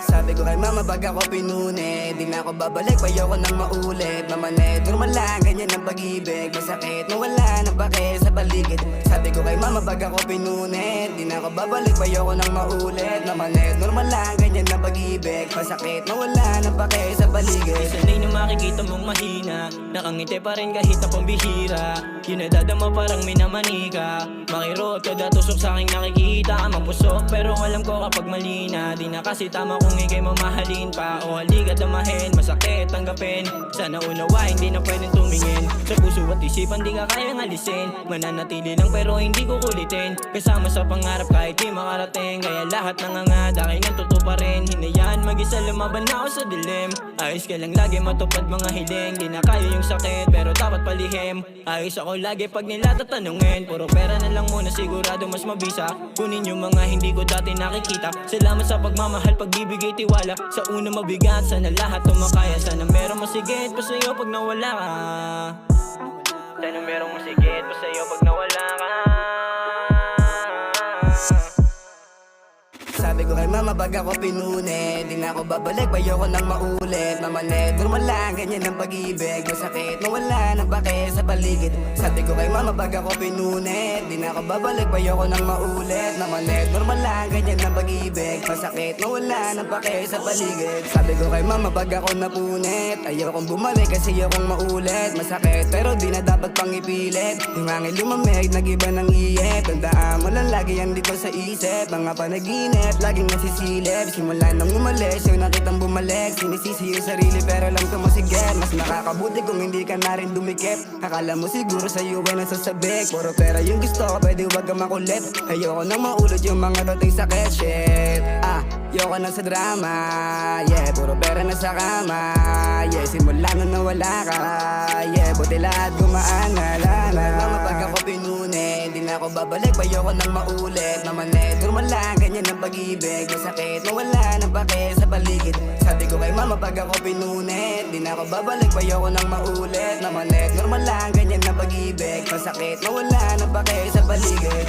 Sabi ko kay mama pag ako pinune, di na ako babalik, ayoko nang maulit. Mama ne, normal lang, ganyan ang pag-ibig. Masakit na wala na bake sa paligid. Sabi ko kay mama pag ako pinune, di na ako babalik, ayoko nang maulit. Mama ne, normal lang, ganyan ang pag-ibig. Masakit na wala na bake sa paligid. Sanay na makikita mong mahina, nakangiti pa rin kahit na pambihira. Yun nadadama parang minamanika. Makirot kada tusok sa aking nakikita. Mapusok pero alam ko kapag mali na. Di na kasi tama kung ikay mamahalin pa. O halika damahin, masakit tanggapin. Sana unawain, di na pwedeng tumingin. Sa puso at isipan di ka kayang alisin. Mananatili lang pero hindi ko kulitin. Kasama sa pangarap kahit di makarating. Kaya lahat nangangada akin ang totoo pa rin. Hinayaan mag-isa lumaban na ako sa dilim. Ayos ka lang lagi matupad mga hiling. Di na kaya yung sakit pero dapat palihim. Ayos ako lagi pag nila tatanungin. Puro pera na lang muna sigurado mas mabisa. Kunin yung mga hindi ko dati nakikita. Salamat sa pagmamahal, pagbibigay tiwala. Sa una mabigat, sana lahat tumakaya. Sana merong masigit pa sa'yo pag nawala ka. Sana merong masigit pa sa'yo pag nawala ka. Sabi ko kay mama pag ako pinune, di na ako babalik, ayoko nang maulit. Mama ne, normal lang, ganyan ang pag-ibig. Masakit na wala na bake sa paligid. Sabi ko kay mama pag ako pinune, di na ako babalik, ayoko nang maulit. Mama ne, normal lang, ganyan ang pag-ibig. Masakit na wala na bake sa paligid. Sabi ko kay mama pag ako napunit, ayokong bumalik kasi ayokong maulit. Masakit pero di na dapat pang ipilit. Yung angin lumamig, nag-iba ng iyet. Tandaan mo lang lagi yan dito sa isip. Mga panaginip laging nasisilip. Simula nang umalis, yung nakitang bumalik. Sinisisi yung sarili pero alam ko masigit. Mas nakakabuti kung hindi ka na rin dumikip. Akala mo siguro sa'yo ay nasasabik. Puro pera yung gusto ko, pwede wag ka makulit. Ayoko nang maulot yung mga dating sakit. Shit, ayoko na sa drama. Yeah, puro pera na sa kama. Yeah, simula nang nawala ka. Yeah, buti lahat gumaan na lang. Mama pag ako pinune, di na ako babalik, ayoko nang maulit. Mama ne, normal lang, ganyan ang pag-ibig. Masakit na wala na bake sa paligid. Sabi ko kay mama pag ako pinune, di na ako babalik, ayoko nang maulit. Mama ne, normal lang, ganyan ang pag-ibig. Masakit na wala na bake sa paligid.